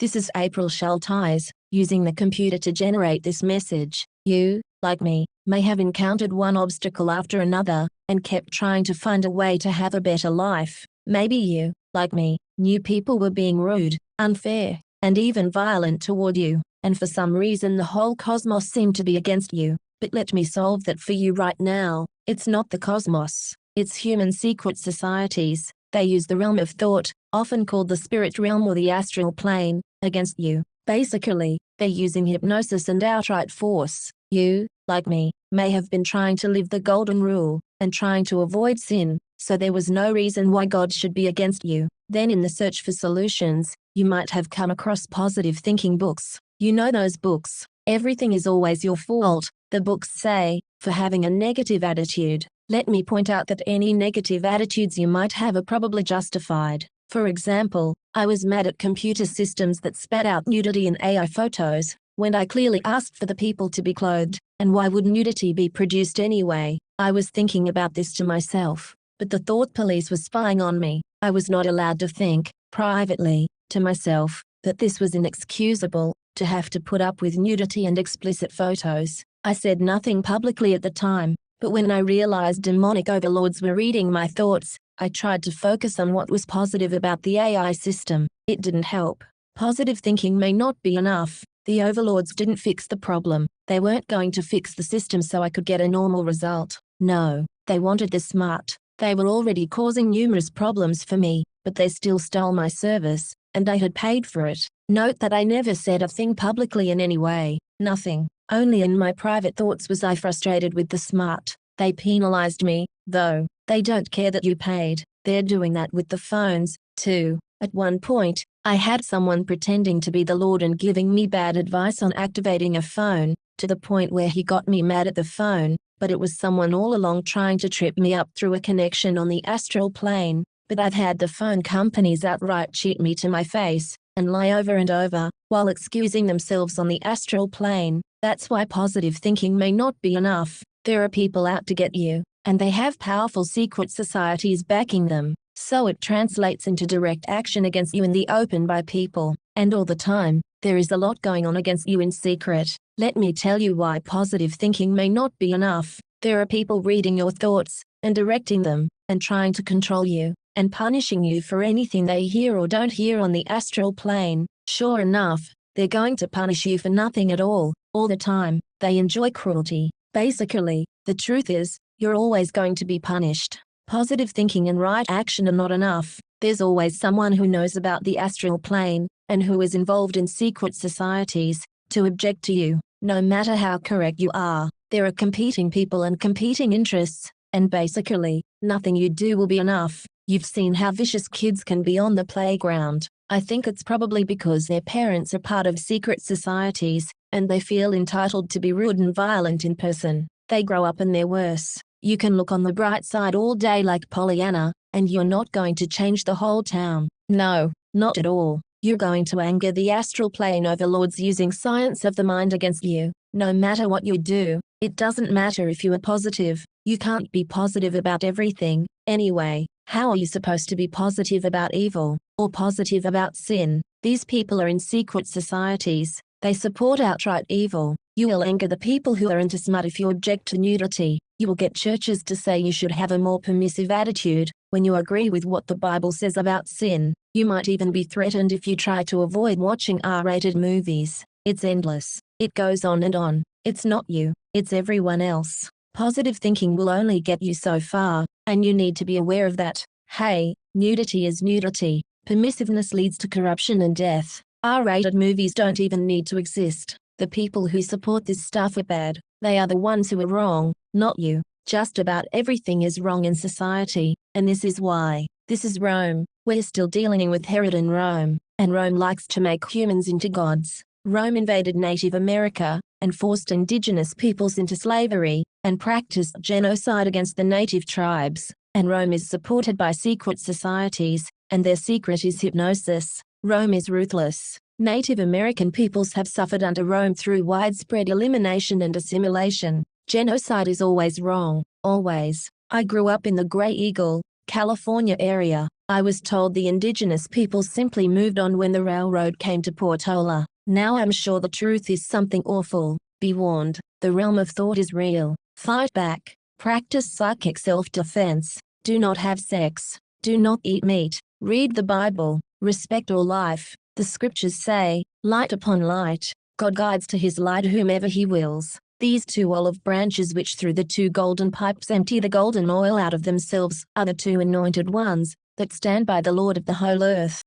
This is April Schulthies, using the computer to generate this message. You, like me, may have encountered one obstacle after another, and kept trying to find a way to have a better life. Maybe you, like me, knew people were being rude, unfair, and even violent toward you, and for some reason the whole cosmos seemed to be against you. But let me solve that for you right now. It's not the cosmos, it's human secret societies. They use the realm of thought, often called the spirit realm or the astral plane, against you. Basically, they're using hypnosis and outright force. You, like me, may have been trying to live the golden rule, and trying to avoid sin, so there was no reason why God should be against you. Then in the search for solutions, you might have come across positive thinking books. You know those books, Everything is Always Your Fault, the books say, for having a negative attitude. Let me point out that any negative attitudes you might have are probably justified. For example, I was mad at computer systems that spat out nudity in AI photos, when I clearly asked for the people to be clothed, and why would nudity be produced anyway? I was thinking about this to myself, but the thought police was spying on me. I was not allowed to think, privately, to myself, that this was inexcusable, to have to put up with nudity and explicit photos. I said nothing publicly at the time, but when I realized demonic overlords were reading my thoughts, I tried to focus on what was positive about the AI system. It didn't help. Positive thinking may not be enough. The overlords didn't fix the problem. They weren't going to fix the system so I could get a normal result. No, they wanted the smart. They were already causing numerous problems for me, but they still stole my service, and I had paid for it. Note that I never said a thing publicly in any way. Nothing. Only in my private thoughts was I frustrated with the smart. They penalized me, though. They don't care that you paid. They're doing that with the phones, too. At one point, I had someone pretending to be the Lord and giving me bad advice on activating a phone, to the point where he got me mad at the phone, but it was someone all along trying to trip me up through a connection on the astral plane. But I've had the phone companies outright cheat me to my face, and lie over and over, while excusing themselves on the astral plane. That's why positive thinking may not be enough. There are people out to get you, and they have powerful secret societies backing them, so it translates into direct action against you in the open by people, and all the time, there is a lot going on against you in secret. Let me tell you why positive thinking may not be enough. There are people reading your thoughts, and directing them, and trying to control you, and punishing you for anything they hear or don't hear on the astral plane. Sure enough, they're going to punish you for nothing at all the time. They enjoy cruelty. Basically, the truth is, you're always going to be punished. Positive thinking and right action are not enough. There's always someone who knows about the astral plane, and who is involved in secret societies, to object to you. No matter how correct you are, there are competing people and competing interests, and basically, nothing you do will be enough. You've seen how vicious kids can be on the playground. I think it's probably because their parents are part of secret societies, and they feel entitled to be rude and violent in person. They grow up and they're worse. You can look on the bright side all day like Pollyanna, and you're not going to change the whole town. No, not at all. You're going to anger the astral plane overlords using science of the mind against you. No matter what you do, it doesn't matter if you are positive. You can't be positive about everything, anyway. How are you supposed to be positive about evil, or positive about sin? These people are in secret societies. They support outright evil. You will anger the people who are into smut if you object to nudity. You will get churches to say you should have a more permissive attitude, when you agree with what the Bible says about sin. You might even be threatened if you try to avoid watching R-rated movies. It's endless. It goes on and on. It's not you, it's everyone else. Positive thinking will only get you so far, and you need to be aware of that. Hey, nudity is nudity. Permissiveness leads to corruption and death. R-rated movies don't even need to exist. The people who support this stuff are bad. They are the ones who are wrong, not you. Just about everything is wrong in society, and this is why. This is Rome. We're still dealing with Herod in Rome, and Rome likes to make humans into gods. Rome invaded Native America, and forced indigenous peoples into slavery, and practiced genocide against the native tribes. And Rome is supported by secret societies, and their secret is hypnosis. Rome is ruthless. Native American peoples have suffered under Rome through widespread elimination and assimilation. Genocide is always wrong, always. I grew up in the Graeagle, California area. I was told the indigenous people simply moved on when the railroad came to Portola. Now I'm sure the truth is something awful. Be warned, the realm of thought is real. Fight back. Practice psychic self-defense. Do not have sex. Do not eat meat. Read the Bible. Respect all life. The scriptures say, light upon light. God guides to his light whomever he wills. These two olive branches which through the two golden pipes empty the golden oil out of themselves are the two anointed ones that stand by the Lord of the whole earth.